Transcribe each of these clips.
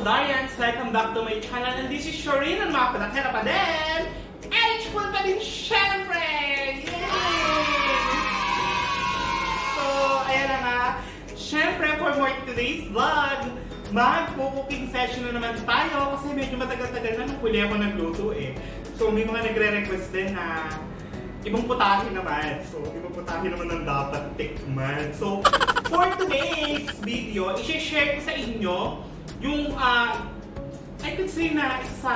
Bulgarians! Welcome back to my channel, and this is Shireen, ang mga panakera pa din! Erich pa din, syempre! Yay! So, ayan na nga. Syempre, for more today's vlog, mag-cooking session na naman tayo kasi medyo matagal-tagal na nung huli ako nagluto eh. So, may mga nagre-request din na ibang putahe naman. So, ibang putahe naman ang dapat tikman. So, for today's video, i-share ko sa inyo yung, I could say na isa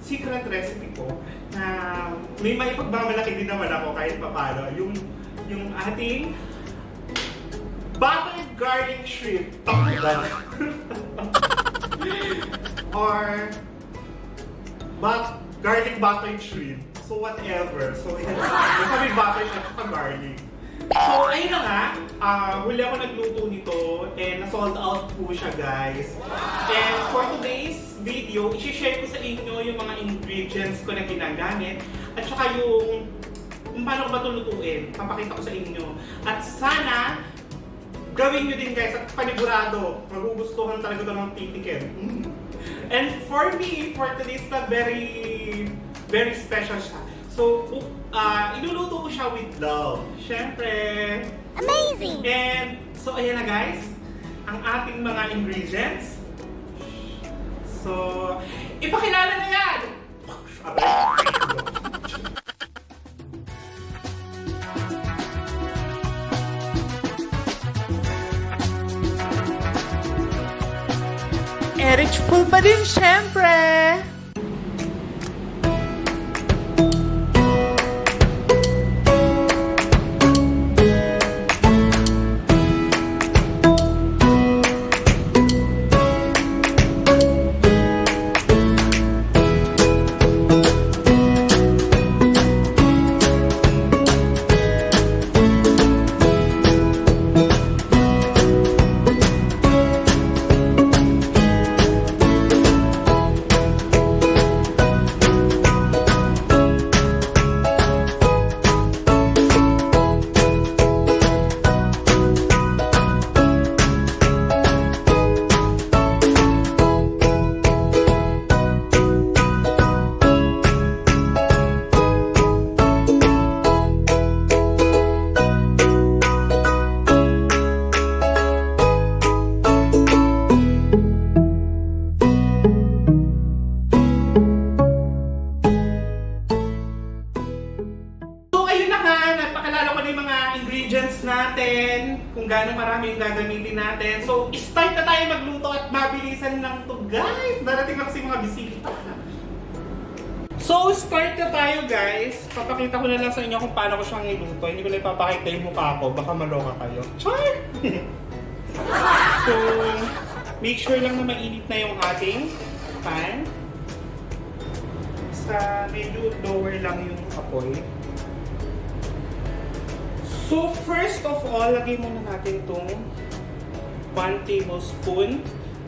secret recipe ko na may pagmamalaki din naman ako kahit papano. Yung ating buttered garlic shrimp. Or garlic buttered shrimp. So whatever. So yan. Basta may butter siya at garlic. So ayun na nga. Huli ako nagluto nito and na-sold out po siya, guys. And for today's video, i-share ko sa inyo yung mga ingredients ko na ginagamit at saka yung kung paano ko ba ito lutuin. Papakita ko sa inyo. At sana gawin nyo din, guys, at panigurado magugustuhan talaga ito ng titikin. And for me, for today's vlog, very special siya. So, iluluto ko siya with love. Siyempre. Amazing! And, so ayan na, guys. Ang ating mga ingredients. So, ipakilala na yan! Erich pa din, syempre! Natin, kung gaano marami yung gagamitin natin. So, start na tayo magluto at mabilisan lang to, guys. Darating na kasi mga bisita. So, start na tayo, guys. Papakita ko na lang sa inyo kung paano ko siyang iluto. Hindi ko na ipapakita yung mukha ko. Baka maloka kayo. Char! So, make sure lang na mainit na yung ating pan. Sa medyo lower lang yung apoy. So, first of all, lagay muna natin itong 1 tablespoon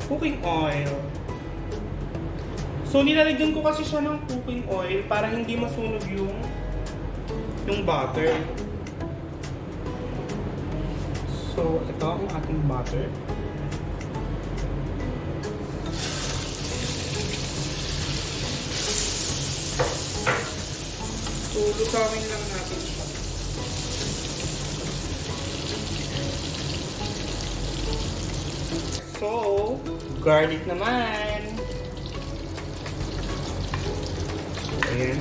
cooking oil. So, nilalagyan ko kasi siya ng cooking oil para hindi masunog yung butter. So, ito ang ating butter. So, lutawin lang natin siya. So, garlic naman. So, ayan.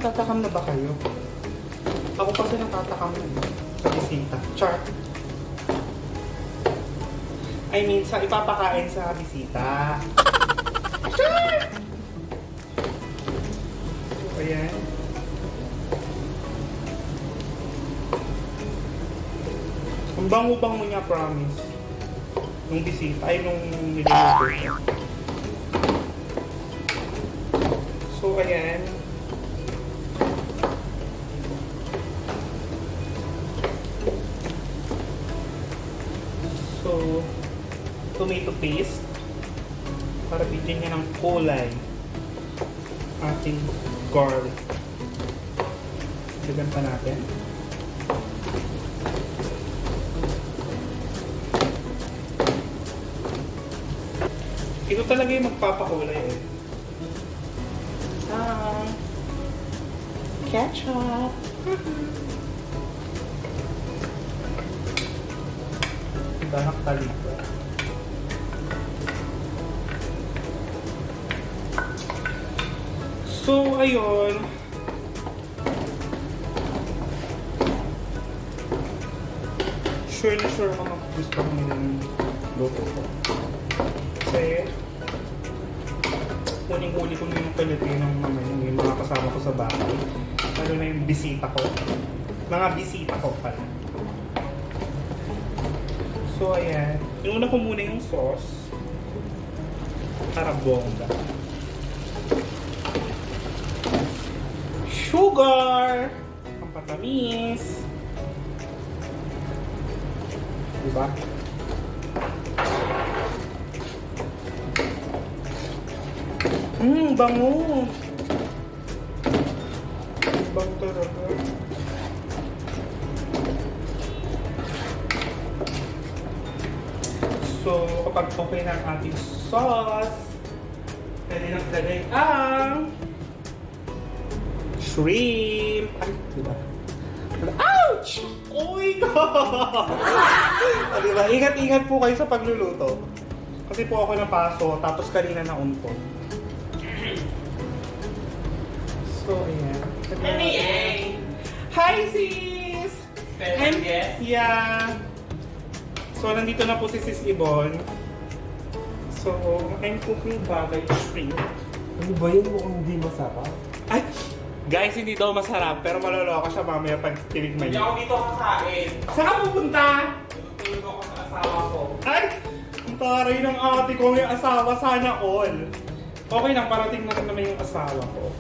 Natatakam na ba kayo? Ako kasi natatakam na sa bisita. Char. I mean, sa ipapakain sa bisita. Sure! So, ayan. Ang bango-bango niya, promise. Nung bisita, ay nung niluluto. So, ayan. So, tomato paste. Para bigyan niya ng kulay. ating garlic. Lagyan pa natin. Ito talaga yung magpapakulay eh. Ketchup. Danak talito. So, ayun. Sure na sure ako gusto ko ng luto ko. Kasi, huling-huli ko na yung Pilipinong yung mga kasama ko sa bahay. Ano na yung bisita ko. Mga bisita ko pala. So, ayan. Inuna ko muna yung sauce. Para bongga. Sugar! Ang patamis. Diba? Bango! Bango talaga. So, kapag okay na ang ating sauce, pwede nang lagay ang shrimp. Ay, diba? Ouch! Oh my God! Diba? Ingat-ingat po kayo sa pagluluto. Kasi po ako napaso, tapos kanina nauntong. So, ayan. Hi, sis! Special guest? Yeah. So, nandito na po si Sis Ibon. So, I'm cooking butteredshrimp. Ano ba yun? Mukhang hindi masarap. Ay! Guys, hindi daw masarap, pero maloloka siya mamaya pag tinikman Hindi niyo. ako dito kakain. Saan ka pupunta? Tutulog ako sa asawa ko. Ay! Ang taray ng ate ko, may asawa, sana all. Okay lang, parating na rin naman yung asawa ko.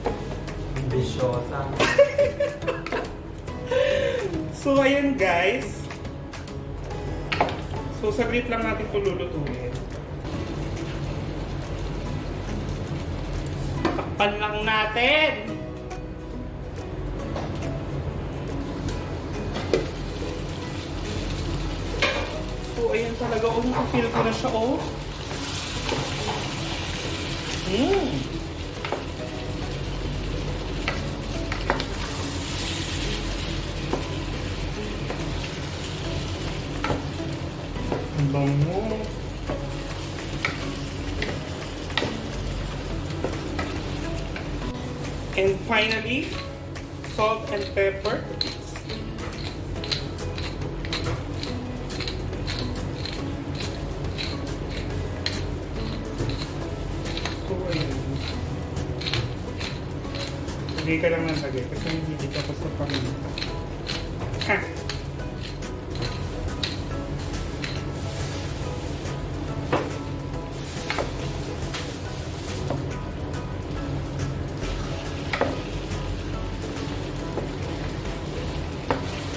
Ambisyosa. So, ayan guys. So, saglit lang natin ito lulutuin. Takpan lang natin. So, ayan talaga. Oh, nakafeel ko na siya, oh. Ang bango. And finally, salt and pepper. So, ayan. Hindi ka lang nalagay kasi hindi ka pa sa pamilya. Ha!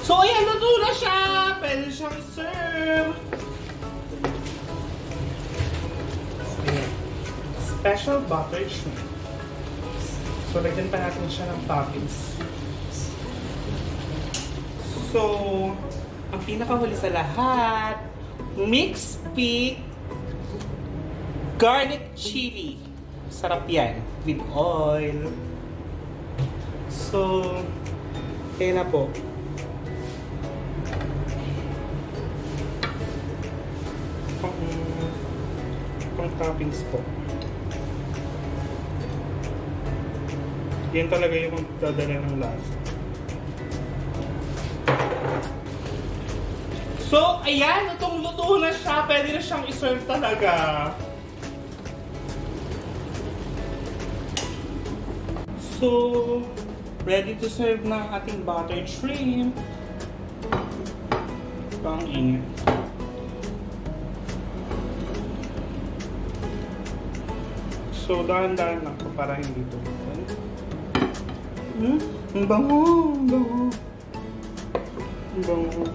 So, ayan, luto na siya! Pwede siyang serve! Ayan. Special buttered shrimp. So, lagyan pa natin siya ng toppings. So, ang pinakahuli sa lahat, mixed pig garlic chili. Sarap yan. With oil. So, ayan na po. Pang toppings po. Yan talaga yung dadala ng lasa. So, ayan, lutong-luto na siya. Pwede na siyang iserve talaga. So, ready to serve na ating buttered shrimp. Pang init. So, dahan-dahan lang ko para hindi tumutan. Ang bango! Ang bango! Ang bango!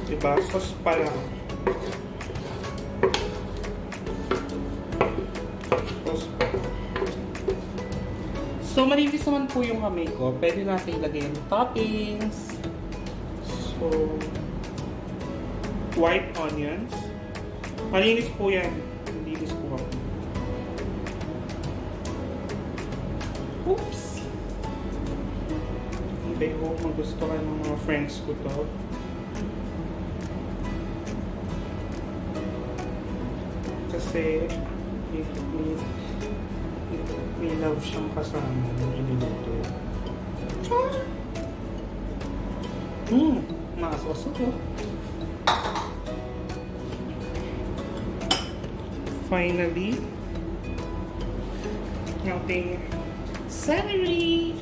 Diba? Sauce pa lang. So, malinis naman po yung kamay ko. Pwede natin ilagay yung toppings. So, white onions. Malinis po yan. Malinis po ako. Oops! I hope magustuhan ng mga friends ko to. Kasi, may love siyang kasama ng iniluto. Maasoso ko. Finally, ating celery.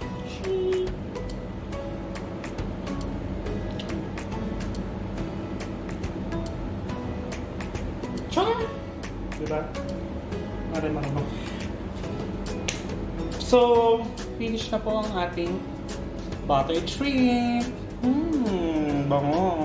Char! Diba? Marami. So, finish na po ang ating buttered shrimp. Bango.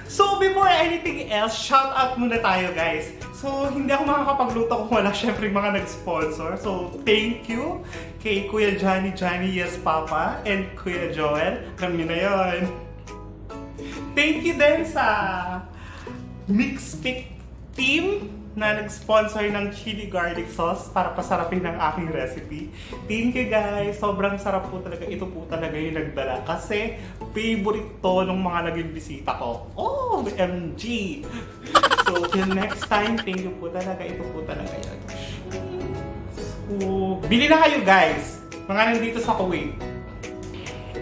So, before anything else, shout out muna tayo, guys. So, hindi ako makakapagluto kung wala syempre mga nag-sponsor. So, thank you kay Kuya Johnny, Yes Papa, and Kuya Joel. Alam niyo na yun. Thank you din sa Mix Pick team na nag-sponsor ng chili garlic sauce para pasarapin ang aking recipe. Thank you guys! Sobrang sarap po talaga. Ito po talaga yung nagdala kasi favorite to ng mga naging bisita ko. Oh! MG! So, till next time, thank you po talaga. Ito po talaga yan. So, bili na kayo guys! Mga nandito sa Kuwait.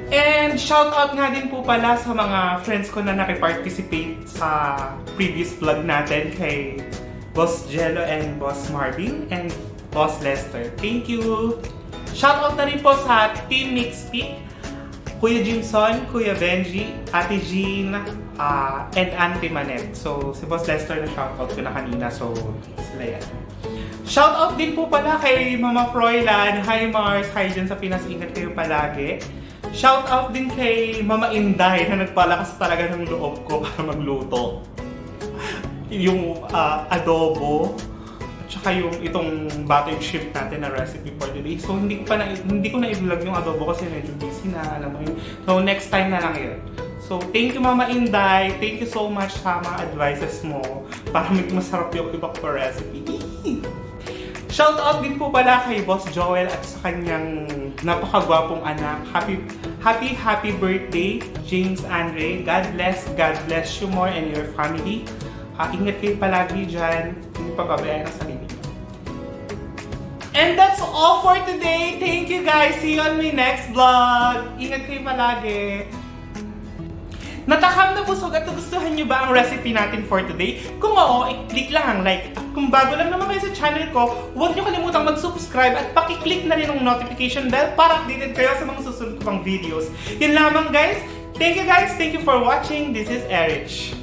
And shout out nga din po pala sa mga friends ko na nakiparticipate sa previous vlog natin kay Boss Jello and Boss Marvin and Boss Lester. Thank you! Shoutout na rin po sa Team Mixpick, Kuya Jimson, Kuya Benji, Ate Jean, and Auntie Manette. So, si Boss Lester na shoutout ko na kanina. So, sila yan. Shoutout din po pala kay Mama Froilan. Hi Mars! Hi dyan sa Pinas. Ingat kayo palagi. Shoutout din kay Mama Inday na nagpalakas talaga ng loob ko para magluto. Yung adobo at saka yung itong buttered shrimp natin na recipe for today. So hindi ko na i-vlog yung adobo kasi medyo busy na, alam mo yun. So next time na lang yun. So thank you Mama Inday, thank you so much sa mga advices mo para masarap yung iba ko recipe. Shoutout din po pala kay Boss Joel at sa kanyang napakagwapong anak. Happy birthday, James Andre. God bless you more and your family. Ingat kayo palagi dyan. Hindi pababayaan ang sarili nyo. And that's all for today. Thank you guys. See you on my next vlog. Ingat kayo palagi. Natakam na busog at gustuhan nyo ba ang recipe natin for today? Kung oo, i-click lang ang like. At kung bago lang naman kayo sa channel ko, huwag nyo kalimutang mag-subscribe at paki-click na rin ang notification bell para updated kayo sa mga susunod ko pang videos. Yun lamang guys. Thank you guys. Thank you for watching. This is Erich.